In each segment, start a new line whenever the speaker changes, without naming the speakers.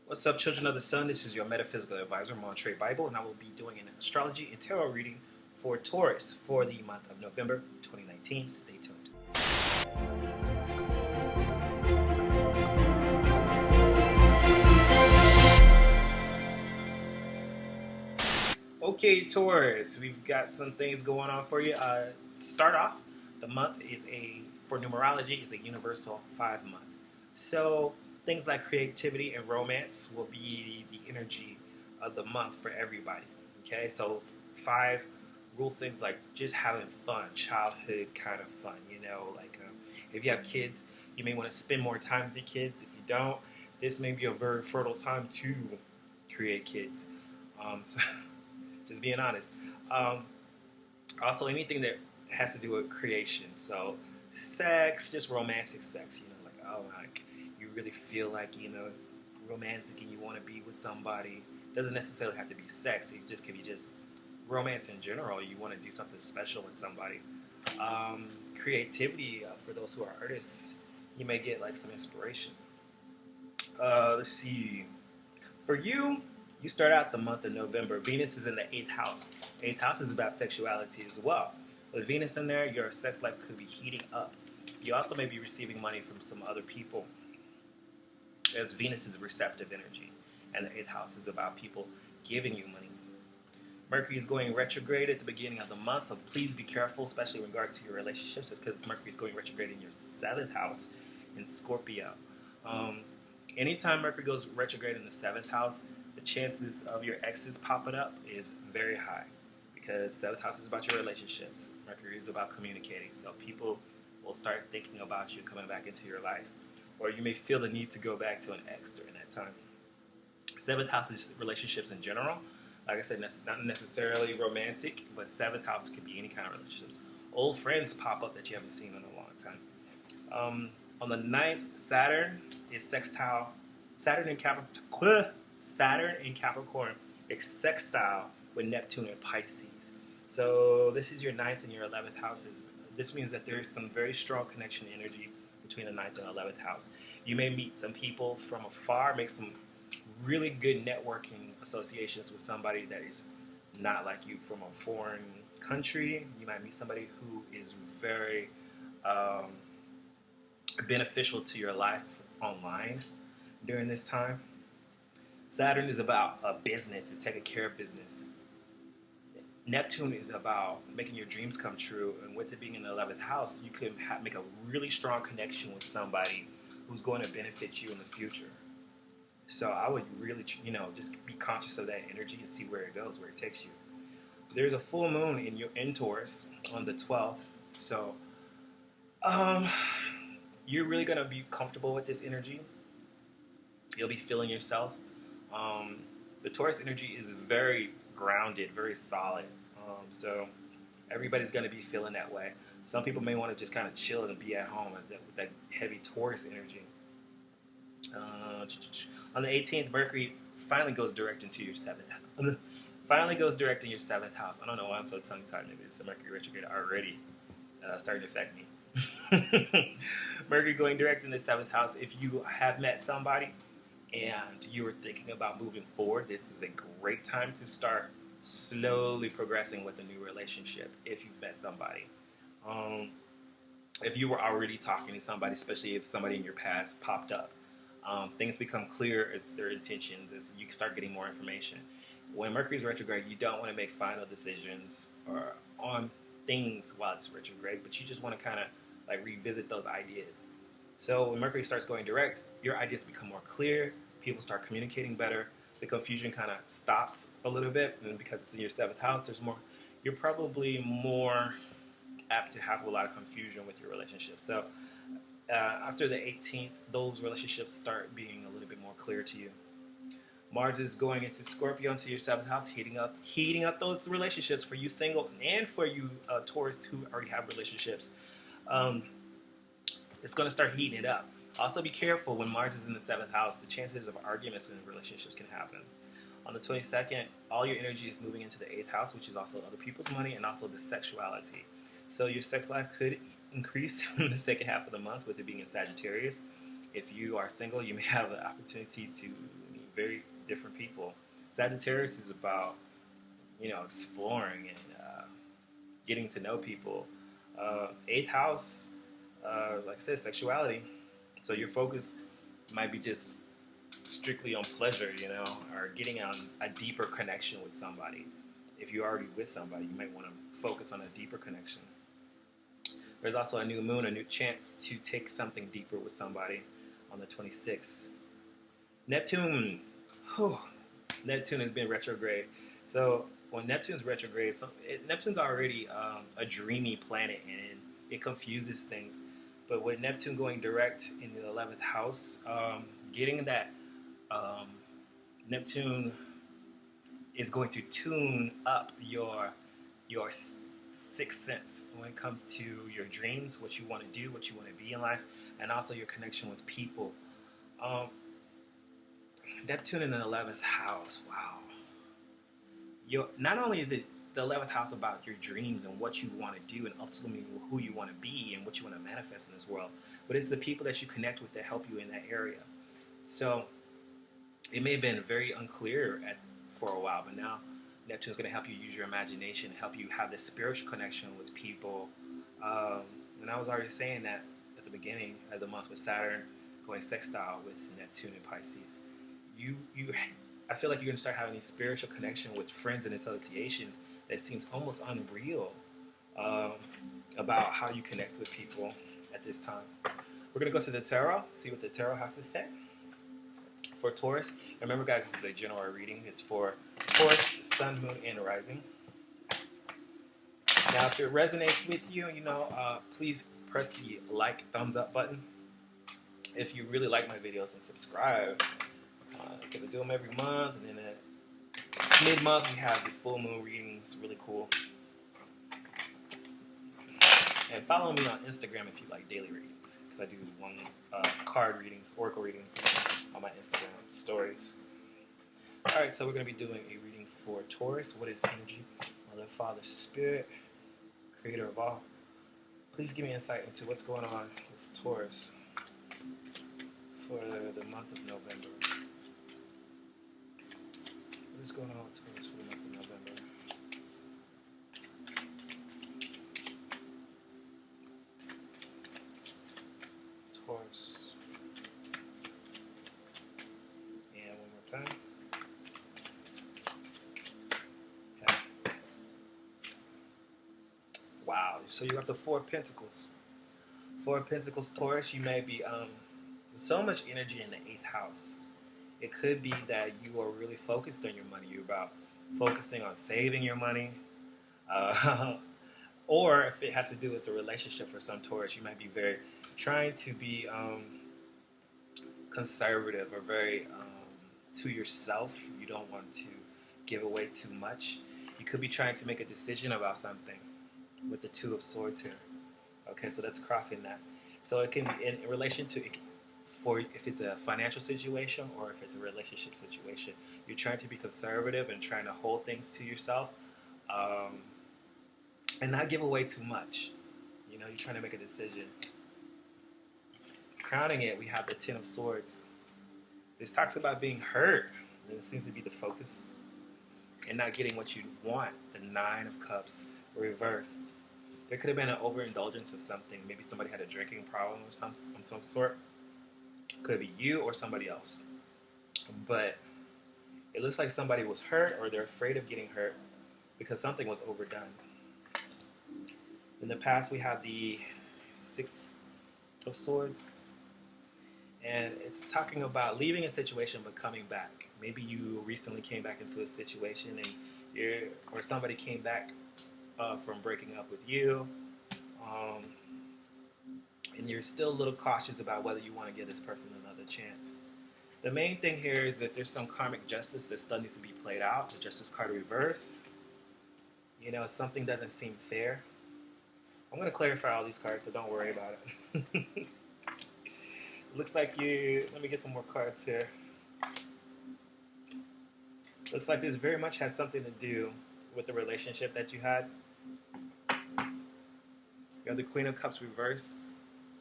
What's up, children of the sun? This is your metaphysical advisor, Montre Bible, and I will be doing an astrology and tarot reading for Taurus for the month of November 2019. Stay tuned. Okay, Taurus, we've got some things going on for you. Start off, the month for numerology, is a universal 5 month. So things like creativity and romance will be the energy of the month for everybody. Okay, so 5 rules things like just having fun, childhood kind of fun. If you have kids, you may want to spend more time with your kids. If you don't, this may be a very fertile time to create kids. So just being honest. Also, anything that has to do with creation. So, sex, just romantic sex. You really feel like romantic and you want to be with somebody. Doesn't necessarily have to be sex. It just could be just romance in general. You want to do something special with somebody. Creativity, for those who are artists, you may get like some inspiration. Let's see. For you, you start out the month of November. Venus is in the 8th house. 8th house is about sexuality as well. With Venus in there, your sex life could be heating up. You also may be receiving money from some other people, as Venus is receptive energy, and the 8th house is about people giving you money. Mercury is going retrograde at the beginning of the month, so please be careful, especially in regards to your relationships. It's because Mercury is going retrograde in your 7th house in Scorpio. Anytime Mercury goes retrograde in the 7th house, the chances of your exes popping up is very high, because 7th house is about your relationships. Mercury is about communicating, so people will start thinking about you coming back into your life, or you may feel the need to go back to an ex during that time. 7th house is relationships in general. Like I said, not necessarily romantic, but 7th house could be any kind of relationships. Old friends pop up that you haven't seen in a long time. On the 9th, Saturn is sextile. Saturn in Capricorn is sextile with Neptune and Pisces. So this is your 9th and your 11th houses. This means that there is some very strong connection energy between the 9th and 11th house. You may meet some people from afar, make some really good networking associations with somebody that is not like you from a foreign country. You might meet somebody who is very beneficial to your life online during this time. Saturn is about a business and taking care of business. Neptune is about making your dreams come true, and with it being in the 11th house, you could make a really strong connection with somebody who's going to benefit you in the future. So I would really, just be conscious of that energy and see where it goes, where it takes you. There's a full moon in Taurus on the 12th, so you're really going to be comfortable with this energy. You'll be feeling yourself. The Taurus energy is very grounded, very solid. So everybody's going to be feeling that way. Some people may want to just kind of chill and be at home with that heavy Taurus energy. On the 18th, Mercury finally goes direct into your 7th house. Finally goes direct in your 7th house. I don't know why I'm so tongue-tied. Maybe it's the Mercury retrograde already starting to affect me. Mercury going direct in the 7th house. If you have met somebody and you were thinking about moving forward, this is a great time to start slowly progressing with a new relationship if you've met somebody. If you were already talking to somebody, especially if somebody in your past popped up, things become clear as their intentions, as you start getting more information. When Mercury's retrograde, you don't want to make final decisions or on things while it's retrograde, but you just want to kind of like revisit those ideas. So when Mercury starts going direct, your ideas become more clear, people start communicating better, the confusion kind of stops a little bit, and because it's in your 7th house, you're probably more apt to have a lot of confusion with your relationship. So after the 18th, those relationships start being a little bit more clear to you. Mars is going into Scorpio, into your 7th house, heating up those relationships for you single and for you Taurus who already have relationships. It's going to start heating it up. Also be careful when Mars is in the 7th house. The chances of arguments in relationships can happen. On the 22nd, all your energy is moving into the 8th house, which is also other people's money and also the sexuality. So your sex life could increase in the second half of the month with it being in Sagittarius. If you are single, you may have an opportunity to meet very different people. Sagittarius is about, exploring and getting to know people. Eighth house, like I said, sexuality. So your focus might be just strictly on pleasure, or getting on a deeper connection with somebody. If you're already with somebody, you might want to focus on a deeper connection. There's also a new moon, a new chance to take something deeper with somebody on the 26th. Neptune. Whew, Neptune has been retrograde. So when Neptune's retrograde, Neptune's already a dreamy planet, and it confuses things. But with Neptune going direct in the 11th house, getting that Neptune is going to tune up your sixth sense when it comes to your dreams, what you want to do, what you want to be in life, and also your connection with people. Neptune in the 11th house, wow. Not only is it the 11th house about your dreams and what you want to do and ultimately who you want to be and what you want to manifest in this world, but it's the people that you connect with that help you in that area. So it may have been very unclear for a while, but now Neptune's going to help you use your imagination, help you have this spiritual connection with people. And I was already saying that at the beginning of the month with Saturn going sextile with Neptune and Pisces. I feel like you're going to start having these spiritual connection with friends and associations that seems almost unreal about how you connect with people at this time. We're going to go to the tarot, see what the tarot has to say for Taurus. Remember, guys, this is a general reading. It's for Taurus, Sun, Moon, and Rising. Now, if it resonates with you, please press the like, thumbs up button. If you really like my videos, and subscribe. Because I do them every month, and then at mid-month we have the full moon readings. Really cool. And follow me on Instagram if you like daily readings, because I do card readings, oracle readings on my Instagram stories. All right, so we're going to be doing a reading for Taurus. What is energy? Mother, Father, Spirit, Creator of all. Please give me insight into what's going on with Taurus for the month of November. What is going on with Taurus for the month of November? Taurus. And one more time. Okay. Wow. So you got the Four of Pentacles. Four of Pentacles, Taurus. You may be so much energy in the 8th house. It could be that you are really focused on your money. You're about focusing on saving your money. Or if it has to do with the relationship for some Taurus, you might be trying to be conservative or very to yourself. You don't want to give away too much. You could be trying to make a decision about something with the Two of Swords here. Okay, so that's crossing that. So it can be in relation to... if it's a financial situation or if it's a relationship situation, you're trying to be conservative and trying to hold things to yourself and not give away too much. You're trying to make a decision. Crowning it, we have the Ten of Swords. This talks about being hurt, and it seems to be the focus, and not getting what you want. The Nine of Cups reversed. There could have been an overindulgence of something. Maybe somebody had a drinking problem of some sort. Could be you or somebody else. But it looks like somebody was hurt or they're afraid of getting hurt because something was overdone. In the past, we have the Six of Swords. And it's talking about leaving a situation but coming back. Maybe you recently came back into a situation and or somebody came back from breaking up with you. And you're still a little cautious about whether you want to give this person another chance. The main thing here is that there's some karmic justice that still needs to be played out. The Justice card reversed. Something doesn't seem fair. I'm going to clarify all these cards, so don't worry about it. Looks like let me get some more cards here. Looks like this very much has something to do with the relationship that you had. You have the Queen of Cups reversed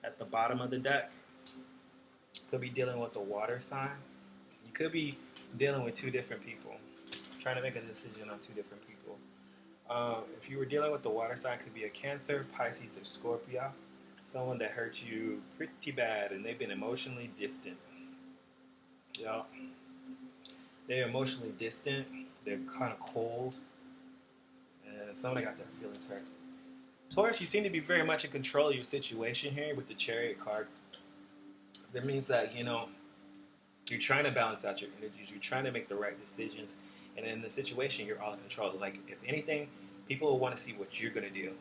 at the bottom of the deck. Could be dealing with a water sign. You could be dealing with two different people, trying to make a decision on two different people. If you were dealing with the water sign, it could be a Cancer, Pisces, or Scorpio. Someone that hurt you pretty bad, and they've been emotionally distant. Yeah, they're emotionally distant. They're kind of cold, and someone that got their feelings hurt. Taurus, you seem to be very much in control of your situation here with the Chariot card. That means that, you're trying to balance out your energies. You're trying to make the right decisions. And in the situation, you're all in control. Like, if anything, people will want to see what you're going to do.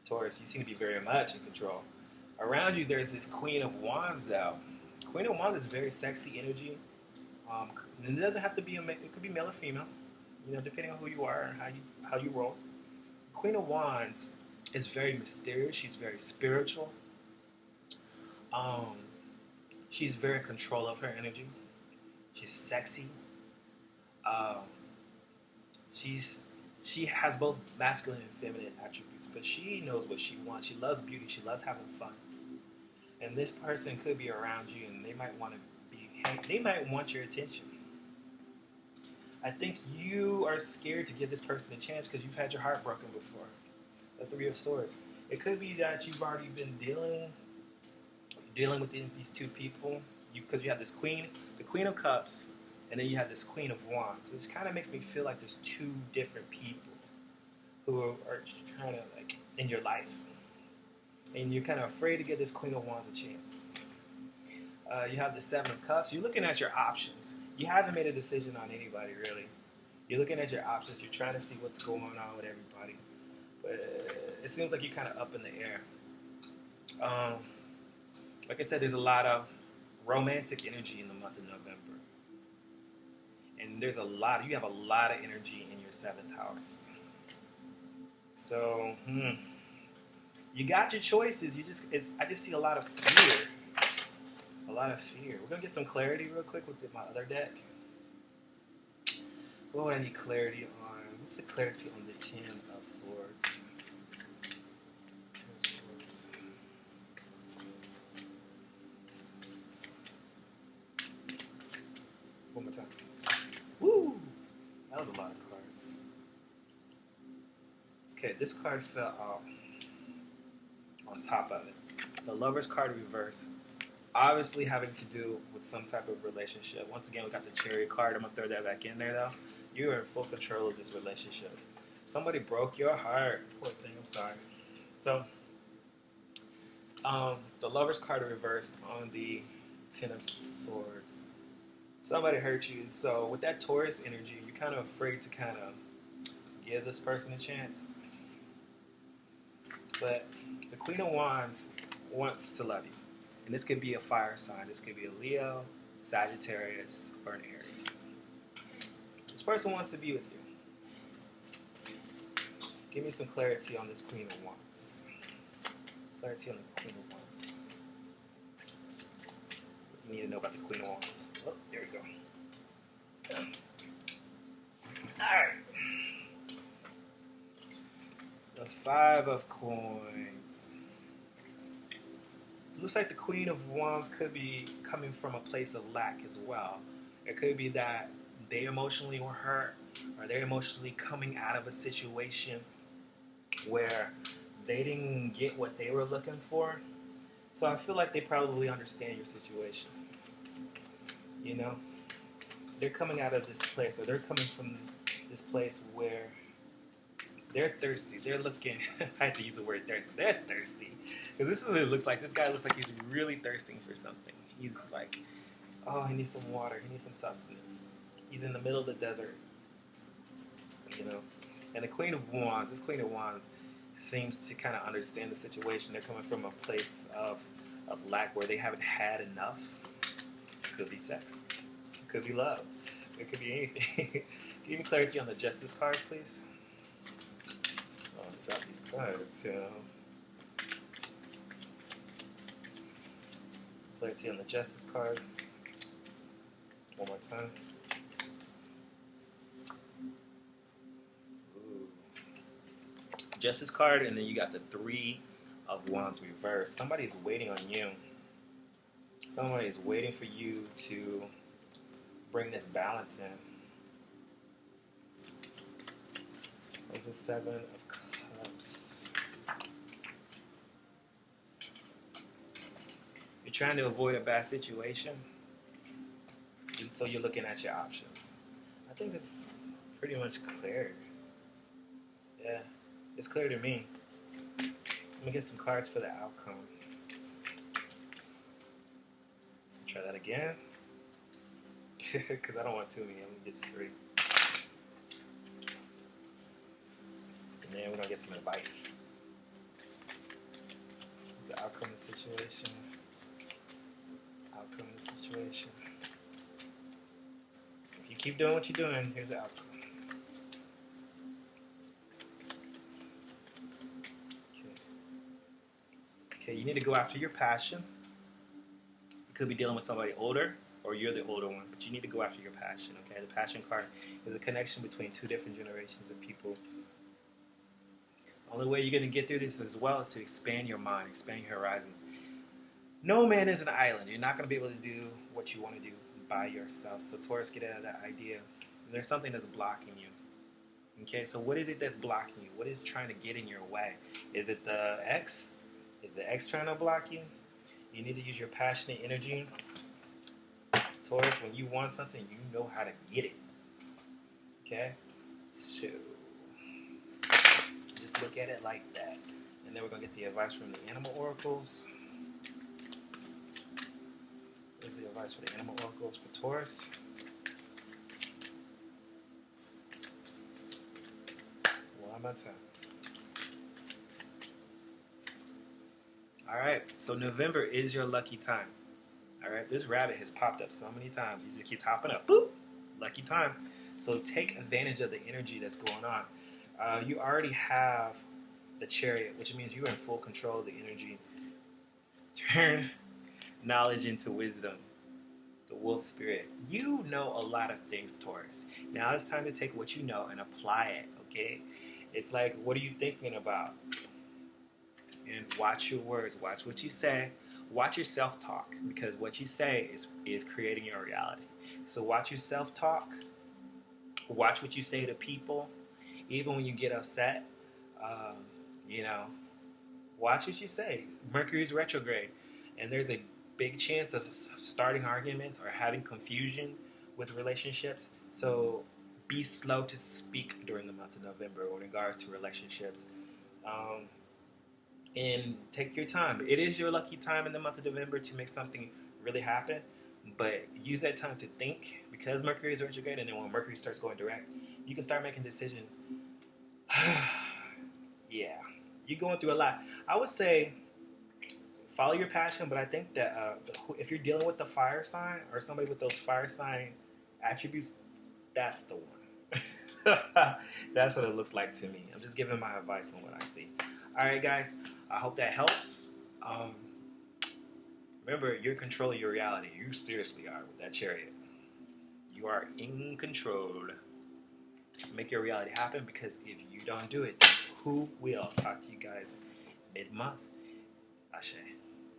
Taurus, you seem to be very much in control. Around you, there's this Queen of Wands out. Queen of Wands is very sexy energy. And it doesn't have to be it could be male or female, depending on who you are and how you roll. Queen of Wands is very mysterious. She's very spiritual. She's very in control of her energy. She's sexy. She has both masculine and feminine attributes, but she knows what she wants. She loves beauty. She loves having fun. And this person could be around you, and they might want your attention. I think you are scared to give this person a chance because you've had your heart broken before. The Three of Swords. It could be that you've already been dealing with these two people, because you have this Queen, the Queen of Cups, and then you have this Queen of Wands. Which kind of makes me feel like there's two different people who are trying to, in your life. And you're kind of afraid to give this Queen of Wands a chance. You have the Seven of Cups. You're looking at your options. You haven't made a decision on anybody, really. You're looking at your options. You're trying to see what's going on with everybody. But it seems like you're kind of up in the air. Like I said, there's a lot of romantic energy in the month of November. And you have a lot of energy in your 7th house. So, you got your choices. I just see a lot of fear. A lot of fear. We're going to get some clarity real quick with my other deck. What would I need clarity on? What's the clarity on the Ten of Swords? One more time. Woo! That was a lot of cards. Okay, this card fell on top of it. The Lover's card reverse. Obviously having to do with some type of relationship. Once again, we got the Chariot card. I'm going to throw that back in there, though. You are in full control of this relationship. Somebody broke your heart. Poor thing, I'm sorry. So, the Lover's card reversed on the Ten of Swords. Somebody hurt you. So, with that Taurus energy, you're kind of afraid to kind of give this person a chance. But the Queen of Wands wants to love you. And this could be a fire sign. This could be a Leo, Sagittarius, or an Aries. This person wants to be with you. Give me some clarity on this Queen of Wands. Clarity on the Queen of Wands. You need to know about the Queen of Wands. Oh, there we go. Alright. The Five of Coins. Looks like the Queen of Wands could be coming from a place of lack as well. It could be that they emotionally were hurt, or they're emotionally coming out of a situation where they didn't get what they were looking for. So I feel like they probably understand your situation. They're coming out of this place, or they're coming from this place where they're thirsty. They're looking. I had to use the word thirsty. They're thirsty. Because this is what it looks like. This guy looks like he's really thirsting for something. He's like, oh, he needs some water. He needs some substance. He's in the middle of the desert. And the Queen of Wands, this Queen of Wands seems to kind of understand the situation. They're coming from a place of lack where they haven't had enough. It could be sex. It could be love. It could be anything. Give me clarity on the Justice card, please. Drop these cards. Clarity on the Justice card. One more time. Ooh. Justice card, and then you got the Three of Wands reversed. Somebody's waiting on you. Somebody is waiting for you to bring this balance in. What's the Seven of Cups? You're trying to avoid a bad situation, and so you're looking at your options. I think it's pretty much clear. Yeah, it's clear to me. Let me get some cards for the outcome. Try that again. Because I don't want too many. I'm going to get 3. And then we're going to get some advice. What's the outcome of the situation? Outcome of the situation. If you keep doing what you're doing, here's the outcome. Okay, you need to go after your passion. You could be dealing with somebody older, or you're the older one, but you need to go after your passion, okay? The passion card is a connection between 2 different generations of people. The only way you're going to get through this as well is to expand your mind, expand your horizons. No man is an island. You're not going to be able to do what you want to do by yourself. So Taurus, get out of that idea. There's something that's blocking you. Okay, so what is it that's blocking you? What is trying to get in your way? Is it the ex? Is the ex trying to block you? You need to use your passionate energy. Taurus, when you want something, you know how to get it. Okay? So, just look at it like that. And then we're going to get the advice from the animal oracles. Here's the advice for the animal oracles for Taurus. One more time. Alright, so November is your lucky time. Alright, this rabbit has popped up so many times. He just keeps hopping up. Boop! Lucky time. So take advantage of the energy that's going on. You already have the Chariot, which means you're in full control of the energy. Turn knowledge into wisdom. The wolf spirit. You know a lot of things, Taurus. Now it's time to take what you know and apply it, okay? It's like, what are you thinking about? And watch your words. Watch what you say. Watch your self-talk, because what you say is creating your reality. So watch your self-talk. Watch what you say to people. Even when you get upset, you know, watch what you say. Mercury's retrograde, and there's a big chance of starting arguments or having confusion with relationships. So be slow to speak during the month of November in regards to relationships. And take your time. It is your lucky time in the month of November to make something really happen, but use that time to think, because Mercury is retrograde, and then when Mercury starts going direct, you can start making decisions. Yeah, you're going through a lot. I would say follow your passion, but I think that if you're dealing with the fire sign or somebody with those fire sign attributes, that's the one. That's what it looks like to me. I'm just giving my advice on what I see. Alright guys, I hope that helps. Remember, you're controlling your reality. You seriously are with that Chariot. You are in control. Make your reality happen, because if you don't do it, who will? Talk to you guys mid-month. Ashe.